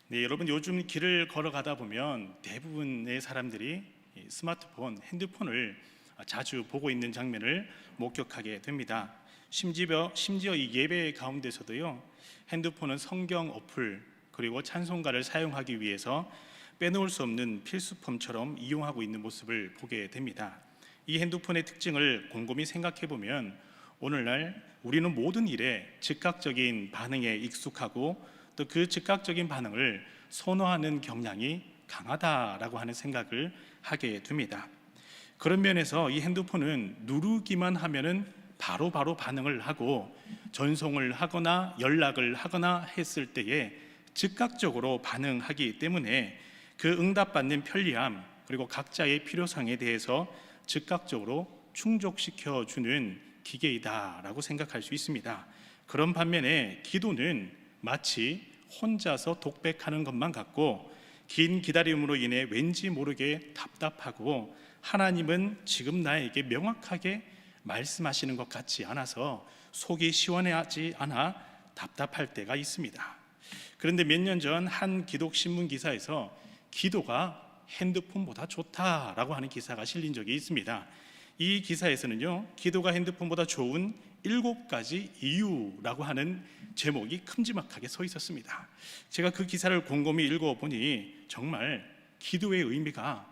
네, 여러분 요즘 길을 걸어가다 보면 대부분의 사람들이 이 스마트폰, 핸드폰을 자주 보고 있는 장면을 목격하게 됩니다. 심지어 이 예배 가운데서도요, 핸드폰은 성경 어플 그리고 찬송가를 사용하기 위해서 빼놓을 수 없는 필수품처럼 이용하고 있는 모습을 보게 됩니다. 이 핸드폰의 특징을 곰곰이 생각해 보면 오늘날 우리는 모든 일에 즉각적인 반응에 익숙하고 또 그 즉각적인 반응을 선호하는 경향이 강하다라고 하는 생각을 하게 됩니다. 그런 면에서 이 핸드폰은 누르기만 하면은 바로 반응을 하고 전송을 하거나 연락을 하거나 했을 때에 즉각적으로 반응하기 때문에 그 응답받는 편리함 그리고 각자의 필요성에 대해서 즉각적으로 충족시켜 주는 기계이다라고 생각할 수 있습니다. 그런 반면에 기도는 마치 혼자서 독백하는 것만 같고 긴 기다림으로 인해 왠지 모르게 답답하고 하나님은 지금 나에게 명확하게 말씀하시는 것 같지 않아서 속이 시원하지 않아 답답할 때가 있습니다. 그런데 몇 년 전 한 기독신문 기사에서 기도가 핸드폰보다 좋다라고 하는 기사가 실린 적이 있습니다. 이 기사에서는요, 기도가 핸드폰보다 좋은 7가지 이유라고 하는 제목이 큼지막하게 서 있었습니다. 제가 그 기사를 곰곰이 읽어보니 정말 기도의 의미가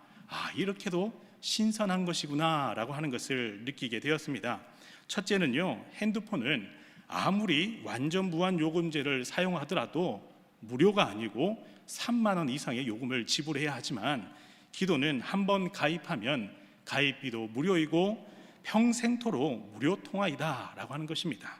이렇게도 신선한 것이구나 라고 하는 것을 느끼게 되었습니다. 첫째는요, 핸드폰은 아무리 완전 무한 요금제를 사용하더라도 무료가 아니고 3만 원 이상의 요금을 지불해야 하지만 기도는 한번 가입하면 가입비도 무료이고 평생토록 무료 통화이다 라고 하는 것입니다.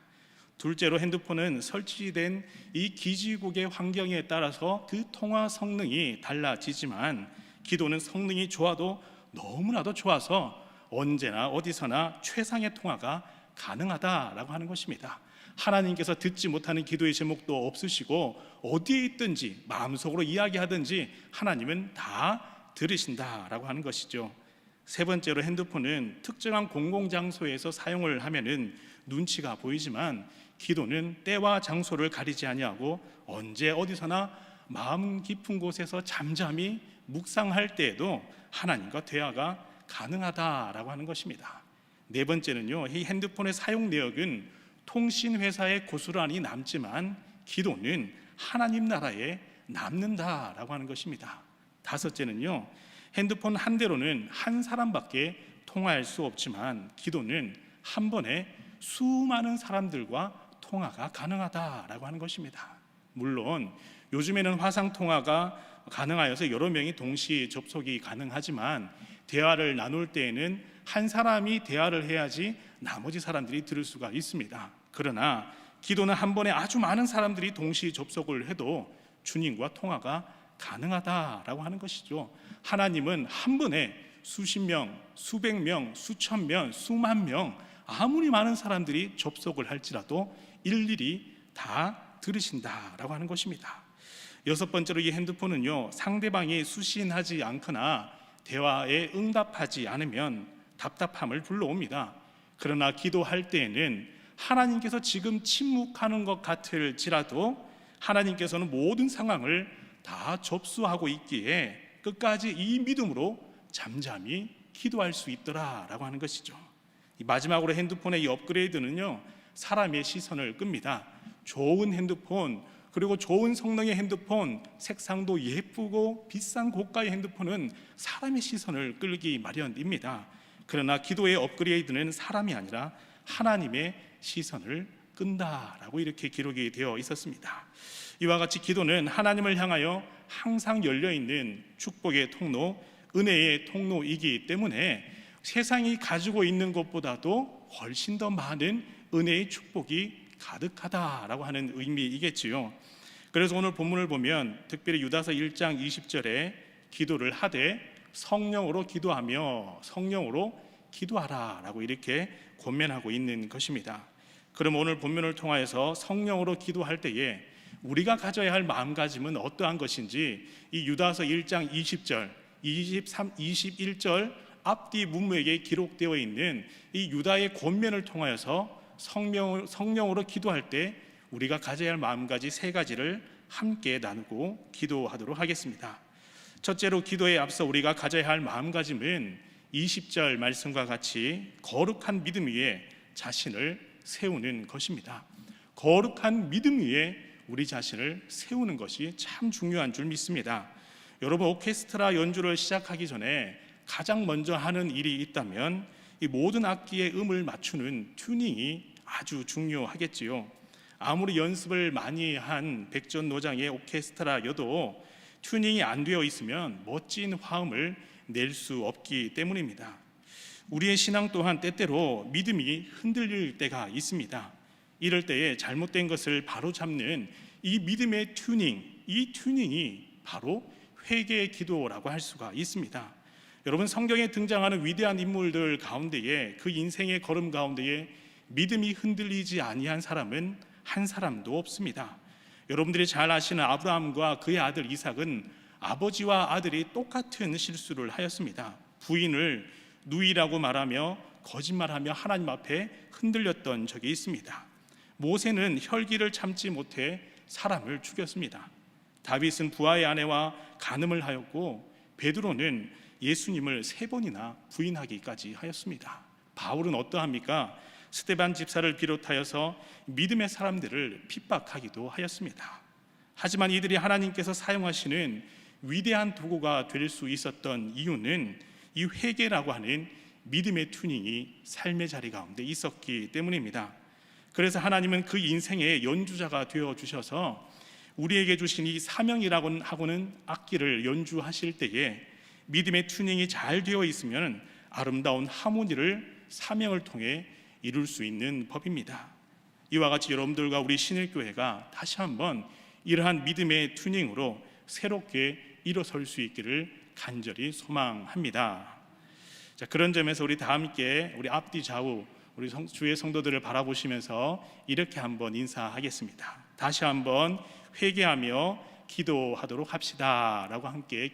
둘째로 핸드폰은 설치된 이 기지국의 환경에 따라서 그 통화 성능이 달라지지만 기도는 성능이 좋아도 너무나도 좋아서 언제나 어디서나 최상의 통화가 가능하다라고 하는 것입니다. 하나님께서 듣지 못하는 기도의 제목도 없으시고 어디에 있든지 마음속으로 이야기하든지 하나님은 다 들으신다라고 하는 것이죠. 세 번째로 핸드폰은 특정한 공공장소에서 사용을 하면은 눈치가 보이지만 기도는 때와 장소를 가리지 아니하고 언제 어디서나 마음 깊은 곳에서 잠잠히 묵상할 때에도 하나님과 대화가 가능하다라고 하는 것입니다. 네 번째는요, 이 핸드폰의 사용 내역은 통신회사의 고스란히 남지만 기도는 하나님 나라에 남는다라고 하는 것입니다. 다섯째는요, 핸드폰 한 대로는 한 사람밖에 통화할 수 없지만 기도는 한 번에 수많은 사람들과 통화가 가능하다라고 하는 것입니다. 물론 요즘에는 화상통화가 가능하여서 여러 명이 동시 접속이 가능하지만 대화를 나눌 때에는 한 사람이 대화를 해야지 나머지 사람들이 들을 수가 있습니다. 그러나 기도는 한 번에 아주 많은 사람들이 동시 접속을 해도 주님과 통화가 가능하다라고 하는 것이죠. 하나님은 한 번에 수십 명, 수백 명, 수천 명, 수만 명 아무리 많은 사람들이 접속을 할지라도 일일이 다 들으신다라고 하는 것입니다. 여섯 번째로 이 핸드폰은요, 상대방이 수신하지 않거나 대화에 응답하지 않으면 답답함을 불러옵니다. 그러나 기도할 때에는 하나님께서 지금 침묵하는 것 같을지라도 하나님께서는 모든 상황을 다 접수하고 있기에 끝까지 이 믿음으로 잠잠히 기도할 수 있더라라고 하는 것이죠. 마지막으로 핸드폰의 이 업그레이드는요, 사람의 시선을 끕니다. 좋은 핸드폰 그리고 좋은 성능의 핸드폰, 색상도 예쁘고 비싼 고가의 핸드폰은 사람의 시선을 끌기 마련입니다. 그러나 기도의 업그레이드는 사람이 아니라 하나님의 시선을 끈다라고 이렇게 기록이 되어 있었습니다. 이와 같이 기도는 하나님을 향하여 항상 열려있는 축복의 통로, 은혜의 통로이기 때문에 세상이 가지고 있는 것보다도 훨씬 더 많은 은혜의 축복이 가득하다라고 하는 의미이겠지요. 그래서 오늘 본문을 보면 특별히 유다서 1장 20절에 기도를 하되 성령으로 기도하며 성령으로 기도하라라고 이렇게 권면하고 있는 것입니다. 그럼 오늘 본문을 통하여서 성령으로 기도할 때에 우리가 가져야 할 마음가짐은 어떠한 것인지 이 유다서 1장 20절, 23, 21절 앞뒤 문맥에 기록되어 있는 이 유다의 권면을 통하여서 성령으로 기도할 때 우리가 가져야 할 마음가짐 세 가지를 함께 나누고 기도하도록 하겠습니다. 첫째로 기도에 앞서 우리가 가져야 할 마음가짐은 20절 말씀과 같이 거룩한 믿음 위에 자신을 세우는 것입니다. 거룩한 믿음 위에 우리 자신을 세우는 것이 참 중요한 줄 믿습니다. 여러분, 오케스트라 연주를 시작하기 전에 가장 먼저 하는 일이 있다면 이 모든 악기의 음을 맞추는 튜닝이 아주 중요하겠지요. 아무리 연습을 많이 한 백전노장의 오케스트라여도 튜닝이 안 되어 있으면 멋진 화음을 낼 수 없기 때문입니다. 우리의 신앙 또한 때때로 믿음이 흔들릴 때가 있습니다. 이럴 때에 잘못된 것을 바로잡는 이 믿음의 튜닝, 이 튜닝이 바로 회개의 기도라고 할 수가 있습니다. 여러분, 성경에 등장하는 위대한 인물들 가운데에 그 인생의 걸음 가운데에 믿음이 흔들리지 아니한 사람은 한 사람도 없습니다. 여러분들이 잘 아시는 아브라함과 그의 아들 이삭은 아버지와 아들이 똑같은 실수를 하였습니다. 부인을 누이라고 말하며 거짓말하며 하나님 앞에 흔들렸던 적이 있습니다. 모세는 혈기를 참지 못해 사람을 죽였습니다. 다윗은 부하의 아내와 간음을 하였고 베드로는 예수님을 3번이나 부인하기까지 하였습니다. 바울은 어떠합니까? 스데반 집사를 비롯하여서 믿음의 사람들을 핍박하기도 하였습니다. 하지만 이들이 하나님께서 사용하시는 위대한 도구가 될 수 있었던 이유는 이 회개라고 하는 믿음의 튜닝이 삶의 자리 가운데 있었기 때문입니다. 그래서 하나님은 그 인생의 연주자가 되어 주셔서 우리에게 주신 이 사명이라고 하고는 악기를 연주하실 때에 믿음의 튜닝이 잘 되어 있으면 아름다운 하모니를 사명을 통해 이룰 수 있는 법입니다. 이와 같이 여러분들과 우리 신일교회가 다시 한번 이러한 믿음의 튜닝으로 새롭게 일어설 수 있기를 간절히 소망합니다. 자, 그런 점에서 우리 다 함께 우리 앞뒤 좌우 우리 주의 성도들을 바라보시면서 이렇게 한번 인사하겠습니다. 다시 한번 회개하며 기도하도록 합시다 라고 함께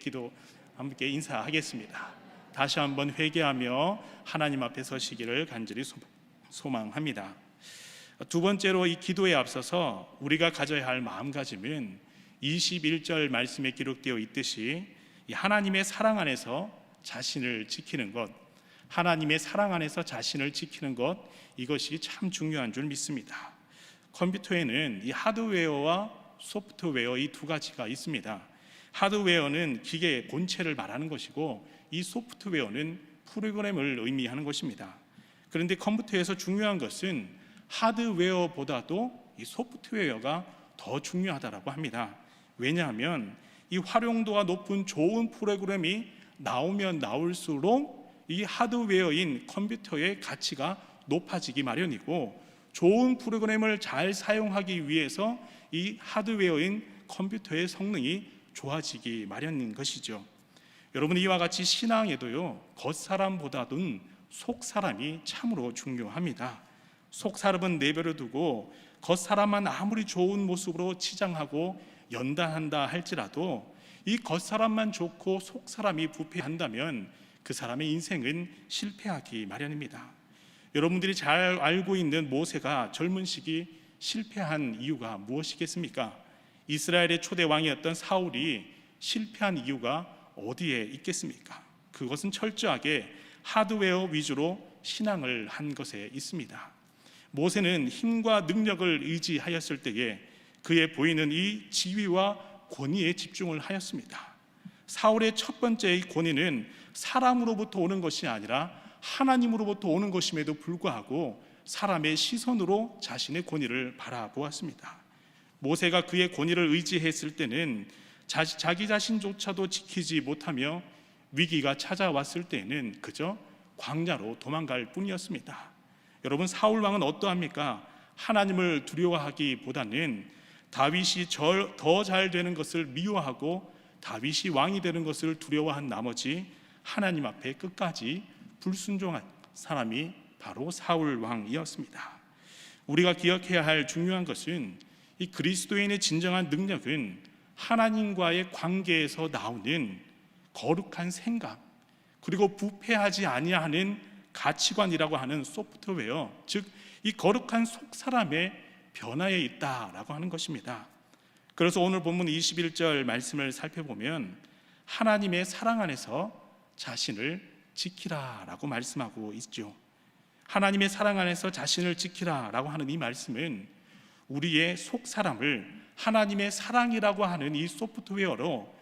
인사하겠습니다. 다시 한번 회개하며 하나님 앞에 서시기를 간절히 소망합니다. 두 번째로 이 기도에 앞서서 우리가 가져야 할 마음가짐은 21절 말씀에 기록되어 있듯이 하나님의 사랑 안에서 자신을 지키는 것, 하나님의 사랑 안에서 자신을 지키는 것, 이것이 참 중요한 줄 믿습니다. 컴퓨터에는 이 하드웨어와 소프트웨어 이 두 가지가 있습니다. 하드웨어는 기계의 본체를 말하는 것이고 이 소프트웨어는 프로그램을 의미하는 것입니다. 그런데 컴퓨터에서 중요한 것은 하드웨어보다도 이 소프트웨어가 더 중요하다고 합니다. 왜냐하면 이 활용도가 높은 좋은 프로그램이 나오면 나올수록 이 하드웨어인 컴퓨터의 가치가 높아지기 마련이고, 좋은 프로그램을 잘 사용하기 위해서 이 하드웨어인 컴퓨터의 성능이 좋아지기 마련인 것이죠. 여러분, 이와 같이 신앙에도요, 겉사람보다는 속사람이 참으로 중요합니다. 속사람은 내버려 두고 겉사람만 아무리 좋은 모습으로 치장하고 연단한다 할지라도 이 겉사람만 좋고 속사람이 부패한다면 그 사람의 인생은 실패하기 마련입니다. 여러분들이 잘 알고 있는 모세가 젊은 시기 실패한 이유가 무엇이겠습니까? 이스라엘의 초대 왕이었던 사울이 실패한 이유가 어디에 있겠습니까? 그것은 철저하게 하드웨어 위주로 신앙을 한 것에 있습니다. 모세는 힘과 능력을 의지하였을 때에 그의 보이는 이 지위와 권위에 집중을 하였습니다. 사울의 첫 번째 권위는 사람으로부터 오는 것이 아니라 하나님으로부터 오는 것임에도 불구하고 사람의 시선으로 자신의 권위를 바라보았습니다. 모세가 그의 권위를 의지했을 때는 자기 자신조차도 지키지 못하며 위기가 찾아왔을 때에는 그저 광야로 도망갈 뿐이었습니다. 여러분, 사울 왕은 어떠합니까? 하나님을 두려워하기보다는 다윗이 더 잘 되는 것을 미워하고 다윗이 왕이 되는 것을 두려워한 나머지 하나님 앞에 끝까지 불순종한 사람이 바로 사울 왕이었습니다. 우리가 기억해야 할 중요한 것은 이 그리스도인의 진정한 능력은 하나님과의 관계에서 나오는 거룩한 생각, 그리고 부패하지 아니하는 가치관이라고 하는 소프트웨어, 즉 이 거룩한 속사람의 변화에 있다라고 하는 것입니다. 그래서 오늘 본문 21절 말씀을 살펴보면 하나님의 사랑 안에서 자신을 지키라라고 말씀하고 있죠. 하나님의 사랑 안에서 자신을 지키라라고 하는 이 말씀은 우리의 속 사람을 하나님의 사랑이라고 하는 이 소프트웨어로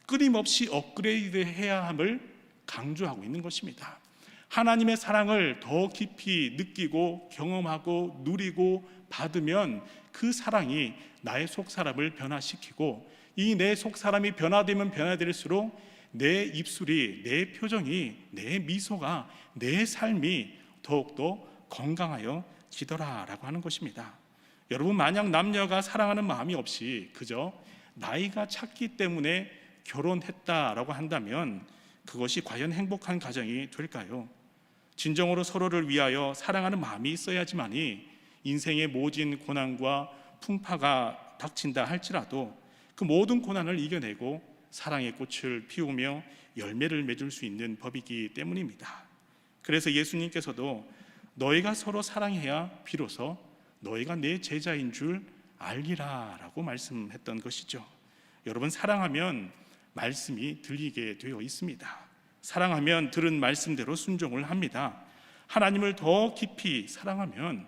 끊임없이 업그레이드해야 함을 강조하고 있는 것입니다. 하나님의 사랑을 더 깊이 느끼고 경험하고 누리고 받으면 그 사랑이 나의 속 사람을 변화시키고, 이 내 속 사람이 변화되면 변화될수록 내 입술이, 내 표정이, 내 미소가, 내 삶이 더욱더 건강하여지더라라고 하는 것입니다. 여러분, 만약 남녀가 사랑하는 마음이 없이 그저 나이가 찼기 때문에 결혼했다라고 한다면 그것이 과연 행복한 가정이 될까요? 진정으로 서로를 위하여 사랑하는 마음이 있어야지만이 인생의 모진 고난과 풍파가 닥친다 할지라도 그 모든 고난을 이겨내고 사랑의 꽃을 피우며 열매를 맺을 수 있는 법이기 때문입니다. 그래서 예수님께서도 너희가 서로 사랑해야 비로소 너희가 내 제자인 줄 알리라 라고 말씀했던 것이죠. 여러분, 사랑하면 말씀이 들리게 되어 있습니다. 사랑하면 들은 말씀대로 순종을 합니다. 하나님을 더 깊이 사랑하면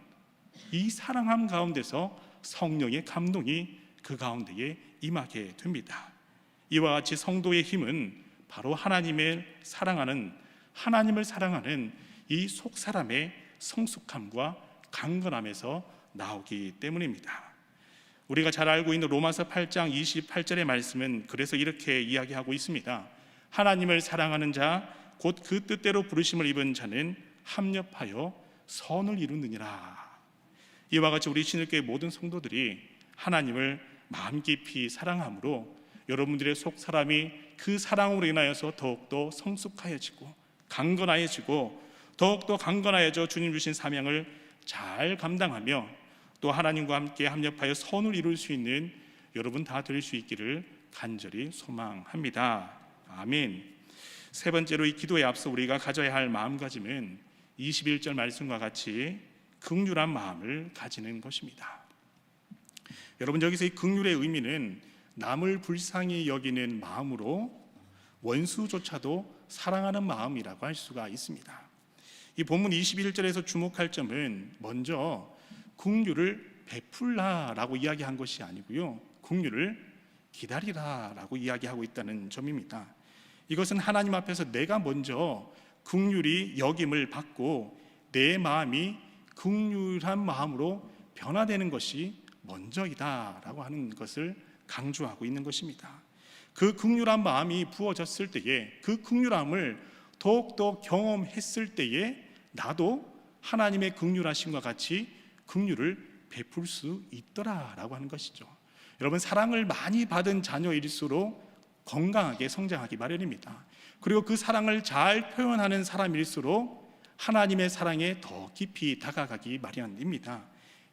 이 사랑함 가운데서 성령의 감동이 그 가운데에 임하게 됩니다. 이와 같이 성도의 힘은 바로 하나님을 사랑하는 이 속사람의 성숙함과 강건함에서 나오기 때문입니다. 우리가 잘 알고 있는 로마서 8장 28절의 말씀은 그래서 이렇게 이야기하고 있습니다. 하나님을 사랑하는 자, 곧 그 뜻대로 부르심을 입은 자는 합력하여 선을 이루느니라. 이와 같이 우리 신일교회 모든 성도들이 하나님을 마음 깊이 사랑함으로 여러분들의 속 사람이 그 사랑으로 인하여서 더욱더 성숙하여지고 강건하여지고 더욱더 강건하여져 주님 주신 사명을 잘 감당하며 또 하나님과 함께 합력하여 선을 이룰 수 있는 여러분 다 될 수 있기를 간절히 소망합니다. 아멘. 세 번째로 이 기도에 앞서 우리가 가져야 할 마음가짐은 21절 말씀과 같이 긍휼한 마음을 가지는 것입니다. 여러분, 여기서 이 긍휼의 의미는 남을 불쌍히 여기는 마음으로 원수조차도 사랑하는 마음이라고 할 수가 있습니다. 이 본문 21절에서 주목할 점은 먼저 긍휼을 베풀라라고 이야기한 것이 아니고요, 긍휼을 기다리라라고 이야기하고 있다는 점입니다. 이것은 하나님 앞에서 내가 먼저 긍휼히 여김을 받고 내 마음이 긍휼한 마음으로 변화되는 것이 먼저이다라고 하는 것을 강조하고 있는 것입니다. 그 긍휼한 마음이 부어졌을 때에, 그 긍휼함을 더욱더 경험했을 때에 나도 하나님의 긍휼하심과 같이 긍휼을 베풀 수 있더라라고 하는 것이죠. 여러분, 사랑을 많이 받은 자녀일수록 건강하게 성장하기 마련입니다. 그리고 그 사랑을 잘 표현하는 사람일수록 하나님의 사랑에 더 깊이 다가가기 마련입니다.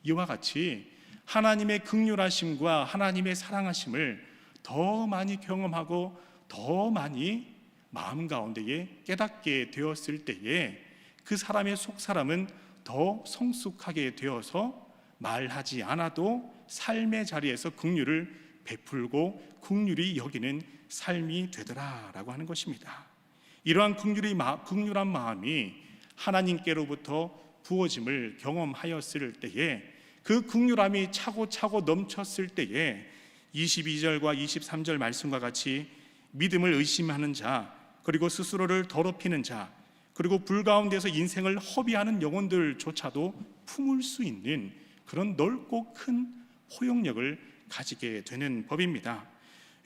이와 같이 하나님의 긍휼하심과 하나님의 사랑하심을 더 많이 경험하고 더 많이 마음 가운데에 깨닫게 되었을 때에 그 사람의 속사람은 더 성숙하게 되어서 말하지 않아도 삶의 자리에서 긍휼을 베풀고 긍휼히 여기는 삶이 되더라라고 하는 것입니다. 이러한 긍휼한 마음이 하나님께로부터 부어짐을 경험하였을 때에, 그 긍휼함이 차고차고 넘쳤을 때에 22절과 23절 말씀과 같이 믿음을 의심하는 자, 그리고 스스로를 더럽히는 자, 그리고 불 가운데서 인생을 허비하는 영혼들조차도 품을 수 있는 그런 넓고 큰 포용력을 가지게 되는 법입니다.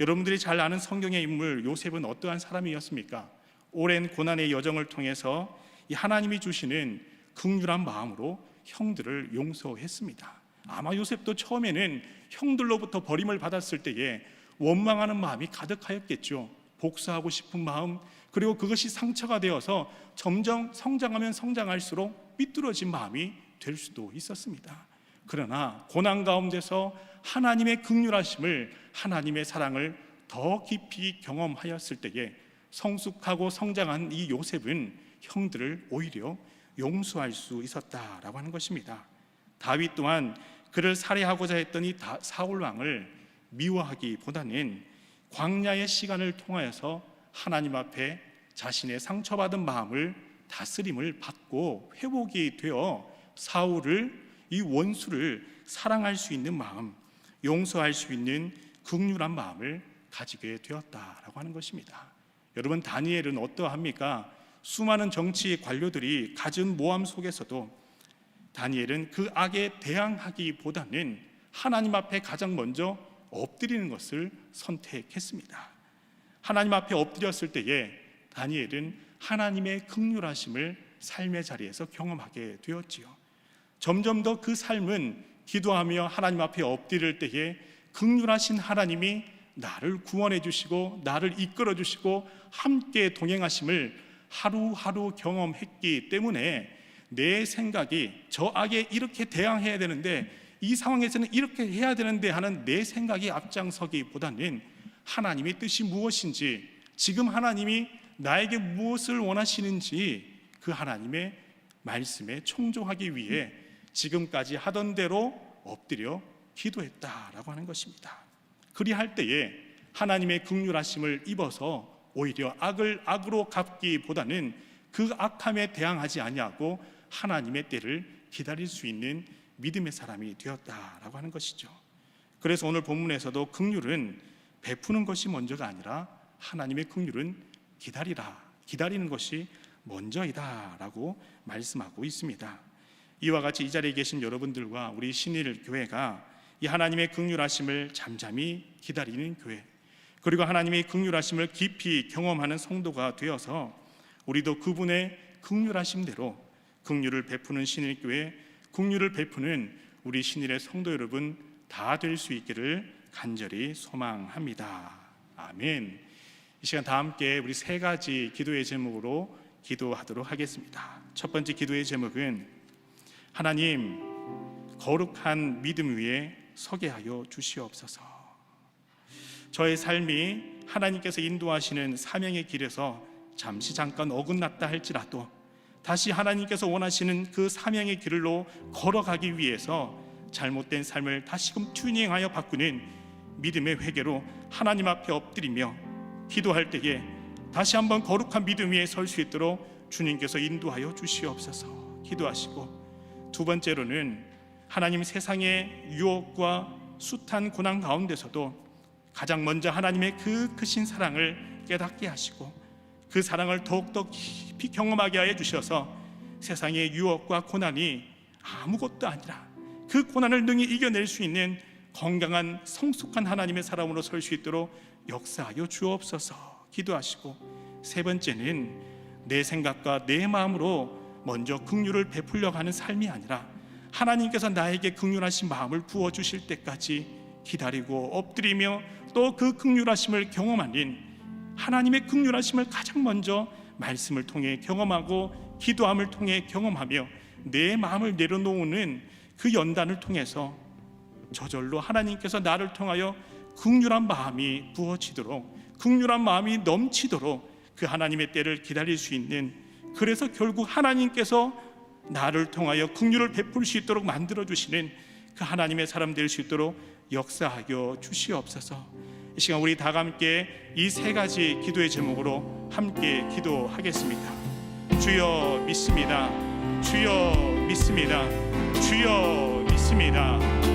여러분들이 잘 아는 성경의 인물 요셉은 어떠한 사람이었습니까? 오랜 고난의 여정을 통해서 이 하나님이 주시는 긍휼한 마음으로 형들을 용서했습니다. 아마 요셉도 처음에는 형들로부터 버림을 받았을 때에 원망하는 마음이 가득하였겠죠. 복수하고 싶은 마음, 그리고 그것이 상처가 되어서 점점 성장하면 성장할수록 삐뚤어진 마음이 될 수도 있었습니다. 그러나 고난 가운데서 하나님의 긍휼하심을, 하나님의 사랑을 더 깊이 경험하였을 때에 성숙하고 성장한 이 요셉은 형들을 오히려 용서할 수 있었다라고 하는 것입니다. 다윗 또한 그를 살해하고자 했던 이 사울 왕을 미워하기보다는 광야의 시간을 통하여서 하나님 앞에 자신의 상처받은 마음을 다스림을 받고 회복이 되어 사울을, 이 원수를 사랑할 수 있는 마음, 용서할 수 있는 긍휼한 마음을 가지게 되었다라고 하는 것입니다. 여러분, 다니엘은 어떠합니까? 수많은 정치 관료들이 가진 모함 속에서도 다니엘은 그 악에 대항하기보다는 하나님 앞에 가장 먼저 엎드리는 것을 선택했습니다. 하나님 앞에 엎드렸을 때에 다니엘은 하나님의 긍휼하심을 삶의 자리에서 경험하게 되었지요. 점점 더 그 삶은 기도하며 하나님 앞에 엎드릴 때에 긍휼하신 하나님이 나를 구원해 주시고 나를 이끌어 주시고 함께 동행하심을 하루하루 경험했기 때문에 내 생각이 저 악에 이렇게 대항해야 되는데, 이 상황에서는 이렇게 해야 되는데 하는 내 생각이 앞장서기보다는 하나님의 뜻이 무엇인지, 지금 하나님이 나에게 무엇을 원하시는지 그 하나님의 말씀에 청종하기 위해 지금까지 하던 대로 엎드려 기도했다라고 하는 것입니다. 그리할 때에 하나님의 긍휼하심을 입어서 오히려 악을 악으로 갚기보다는 그 악함에 대항하지 아니하고 하나님의 때를 기다릴 수 있는 믿음의 사람이 되었다라고 하는 것이죠. 그래서 오늘 본문에서도 긍휼은 베푸는 것이 먼저가 아니라 하나님의 긍휼은 기다리는 것이 먼저이다라고 말씀하고 있습니다. 이와 같이 이 자리에 계신 여러분들과 우리 신일교회가 이 하나님의 긍휼하심을 잠잠히 기다리는 교회, 그리고 하나님의 긍휼하심을 깊이 경험하는 성도가 되어서 우리도 그분의 긍휼하심대로 긍휼을 베푸는 신일교회, 긍휼을 베푸는 우리 신일의 성도 여러분 다 될 수 있기를 간절히 소망합니다. 아멘. 이 시간 다 함께 우리 세 가지 기도의 제목으로 기도하도록 하겠습니다. 첫 번째 기도의 제목은 하나님, 거룩한 믿음 위에 서게 하여 주시옵소서. 저의 삶이 하나님께서 인도하시는 사명의 길에서 잠깐 어긋났다 할지라도 다시 하나님께서 원하시는 그 사명의 길로 걸어가기 위해서 잘못된 삶을 다시금 튜닝하여 바꾸는 믿음의 회개로 하나님 앞에 엎드리며 기도할 때에 다시 한번 거룩한 믿음 위에 설 수 있도록 주님께서 인도하여 주시옵소서 기도하시고, 두 번째로는 하나님, 세상의 유혹과 숱한 고난 가운데서도 가장 먼저 하나님의 그 크신 사랑을 깨닫게 하시고 그 사랑을 더욱더 깊이 경험하게 하여 주셔서 세상의 유혹과 고난이 아무것도 아니라 그 고난을 능히 이겨낼 수 있는 건강한 성숙한 하나님의 사람으로 설 수 있도록 역사하여 주옵소서 기도하시고, 세 번째는 내 생각과 내 마음으로 먼저 긍휼을 베풀려고 하는 삶이 아니라 하나님께서 나에게 긍휼하신 마음을 부어주실 때까지 기다리고 엎드리며 또 그 긍휼하심을 경험하는, 하나님의 긍휼하심을 가장 먼저 말씀을 통해 경험하고 기도함을 통해 경험하며 내 마음을 내려놓는 그 연단을 통해서 저절로 하나님께서 나를 통하여 긍휼한 마음이 부어지도록, 긍휼한 마음이 넘치도록 그 하나님의 때를 기다릴 수 있는, 그래서 결국 하나님께서 나를 통하여 긍휼을 베풀 수 있도록 만들어주시는 그 하나님의 사람 될 수 있도록 역사하여 주시옵소서. 이 시간 우리 다 함께 이 세 가지 기도의 제목으로 함께 기도하겠습니다. 주여 믿습니다. 주여 믿습니다. 주여 믿습니다.